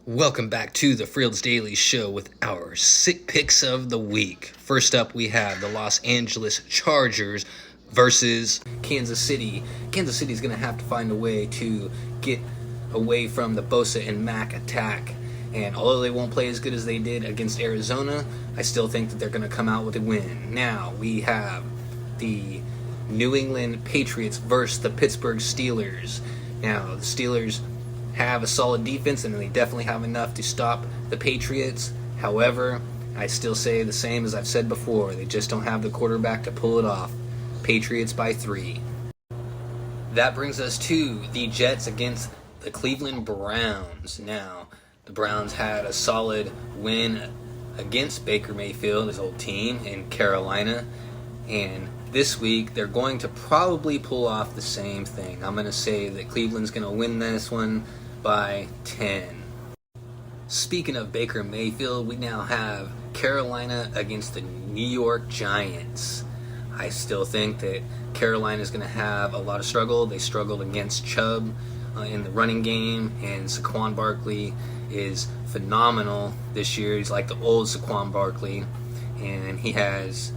Welcome back to the Fields Daily Show with our sick picks of the week. First up, we have the Los Angeles Chargers versus Kansas City. Kansas City is going to have to find a way to get away from the Bosa and Mack attack. And although they won't play as good as they did against Arizona, I still think that they're going to come out with a win. Now, we have the New England Patriots versus the Pittsburgh Steelers. Now, the Steelers have a solid defense, and they definitely have enough to stop the Patriots. However, I still say the same as I've said before. They just don't have the quarterback to pull it off. Patriots by 3. That brings us to the Jets against the Cleveland Browns. Now, the Browns had a solid win against Baker Mayfield, his old team, in Carolina. And this week, they're going to probably pull off the same thing. I'm going to say that Cleveland's going to win this one by 10. Speaking of Baker Mayfield, we now have Carolina against the New York Giants. I still think that Carolina is going to have a lot of struggle. They struggled against Chubb in the running game, and Saquon Barkley is phenomenal this year. He's like the old Saquon Barkley, and he has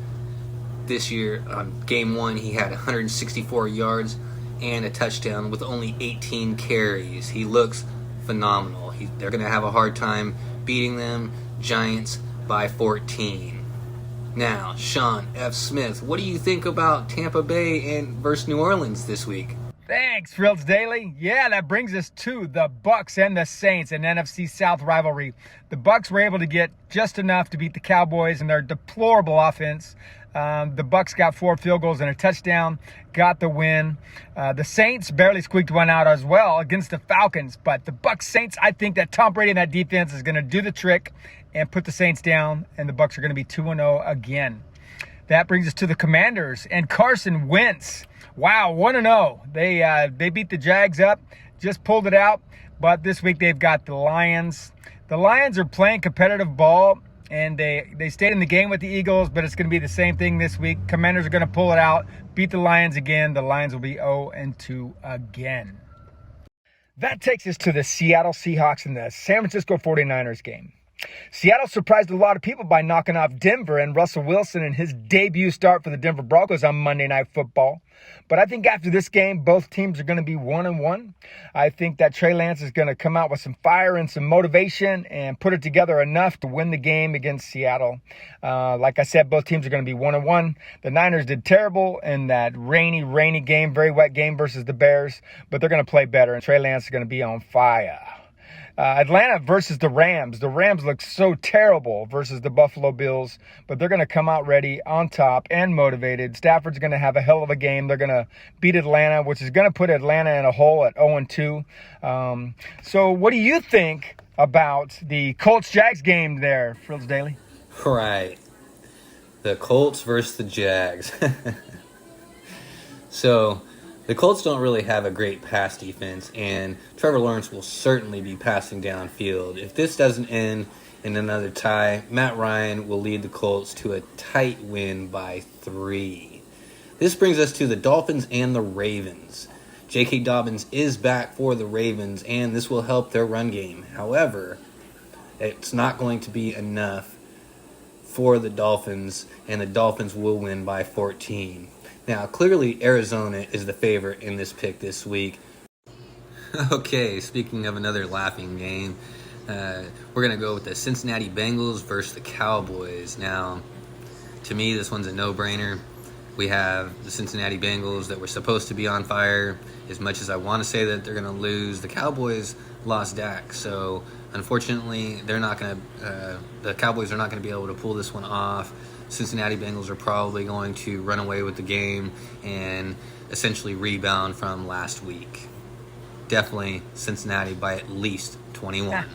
this year on game 1 he had 164 yards and a touchdown with only 18 carries. He looks phenomenal. They're going to have a hard time beating them. Giants by 14. Now, Sean F. Smith, what do you think about Tampa Bay and versus New Orleans this week? Thanks, Fields Daily. Yeah, that brings us to the Bucs and the Saints, an NFC South rivalry. The Bucs were able to get just enough to beat the Cowboys in their deplorable offense. The Bucs got 4 field goals and a touchdown, got the win. The Saints barely squeaked one out as well against the Falcons. But the Bucs Saints, I think that Tom Brady and that defense is going to do the trick and put the Saints down, and the Bucs are going to be 2-0 again. That brings us to the Commanders and Carson Wentz. Wow, 1-0. They beat the Jags up, just pulled it out. But this week they've got the Lions. The Lions are playing competitive ball, and they stayed in the game with the Eagles, but it's going to be the same thing this week. Commanders are going to pull it out, beat the Lions again. The Lions will be 0-2 again. That takes us to the Seattle Seahawks and the San Francisco 49ers game. Seattle surprised a lot of people by knocking off Denver and Russell Wilson in his debut start for the Denver Broncos on Monday Night Football. But I think after this game, both teams are going to be 1-1. I think that Trey Lance is going to come out with some fire and some motivation and put it together enough to win the game against Seattle. Like I said, both teams are going to be 1-1. The Niners did terrible in that rainy game, very wet game versus the Bears, but they're going to play better, and Trey Lance is going to be on fire. Atlanta versus the Rams. The Rams look so terrible versus the Buffalo Bills, but they're going to come out ready, on top, and motivated. Stafford's going to have a hell of a game. They're going to beat Atlanta, which is going to put Atlanta in a hole at 0-2. So what do you think about the Colts-Jags game there, Frills Daily? Right. The Colts versus the Jags. So the Colts don't really have a great pass defense, and Trevor Lawrence will certainly be passing downfield. If this doesn't end in another tie, Matt Ryan will lead the Colts to a tight win by 3. This brings us to the Dolphins and the Ravens. J.K. Dobbins is back for the Ravens, and this will help their run game. However, it's not going to be enough for the Dolphins, and the Dolphins will win by 14. Now, clearly, Arizona is the favorite in this pick this week. Okay, speaking of another laughing game, we're going to go with the Cincinnati Bengals versus the Cowboys. Now, to me, this one's a no-brainer. We have the Cincinnati Bengals that were supposed to be on fire. As much as I want to say that they're going to lose, the Cowboys lost Dak. So, unfortunately, the Cowboys are not going to be able to pull this one off. Cincinnati Bengals are probably going to run away with the game and essentially rebound from last week. Definitely Cincinnati by at least 21.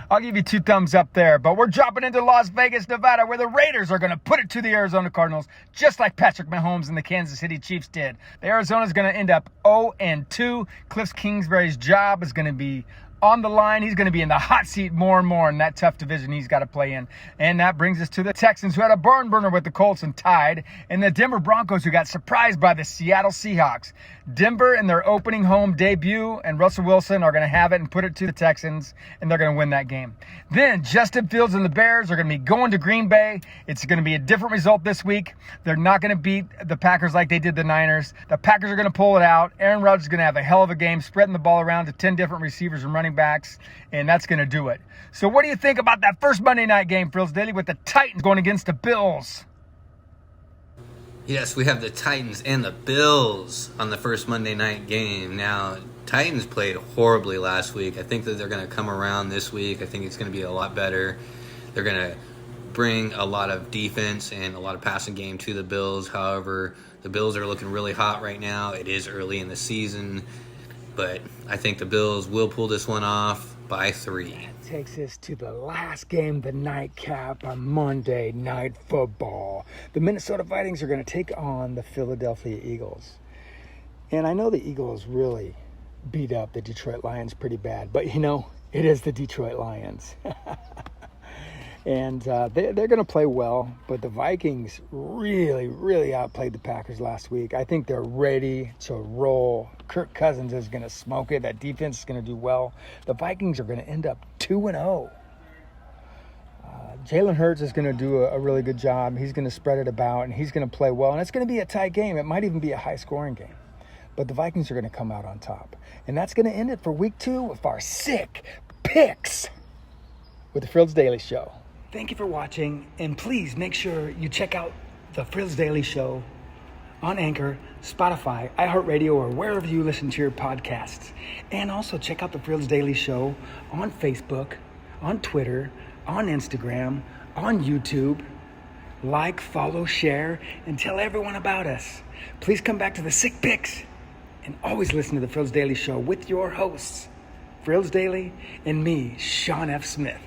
I'll give you 2 thumbs up there, but we're dropping into Las Vegas, Nevada, where the Raiders are going to put it to the Arizona Cardinals, just like Patrick Mahomes and the Kansas City Chiefs did. The Arizona's going to end up 0-2. Cliff Kingsbury's job is going to be on the line. He's going to be in the hot seat more and more in that tough division he's got to play in. And that brings us to the Texans, who had a barn burner with the Colts and tied, and the Denver Broncos, who got surprised by the Seattle Seahawks. Denver in their opening home debut, and Russell Wilson are going to have it and put it to the Texans, and they're going to win that game. Then Justin Fields and the Bears are going to be going to Green Bay. It's going to be a different result this week. They're not going to beat the Packers like they did the Niners. The Packers are going to pull it out. Aaron Rodgers is going to have a hell of a game, spreading the ball around to 10 different receivers and running backs, and that's going to do it. So what do you think about that first Monday night game, Frills Daily, with the Titans going against the Bills? Yes, we have the Titans and the Bills on the first Monday night game. Now, Titans played horribly last week. I think that they're going to come around this week. I think it's going to be a lot better. They're going to bring a lot of defense and a lot of passing game to the Bills. However, the Bills are looking really hot right now. It is early in the season, but I think the Bills will pull this one off by 3. That takes us to the last game, the nightcap on Monday Night Football. The Minnesota Vikings are going to take on the Philadelphia Eagles. And I know the Eagles really beat up the Detroit Lions pretty bad, but it is the Detroit Lions. And they're going to play well, but the Vikings really outplayed the Packers last week. I think they're ready to roll. Kirk Cousins is going to smoke it. That defense is going to do well. The Vikings are going to end up 2-0. Jalen Hurts is going to do a really good job. He's going to spread it about, and he's going to play well. And it's going to be a tight game. It might even be a high-scoring game. But the Vikings are going to come out on top. And that's going to end it for Week 2 with our sick picks with the Frills Daily Show. Thank you for watching, and please make sure you check out the Frills Daily Show on Anchor, Spotify, iHeartRadio, or wherever you listen to your podcasts. And also check out the Frills Daily Show on Facebook, on Twitter, on Instagram, on YouTube. Like, follow, share, and tell everyone about us. Please come back to the Sick Picks, and always listen to the Frills Daily Show with your hosts, Frills Daily and me, Sean F. Smith.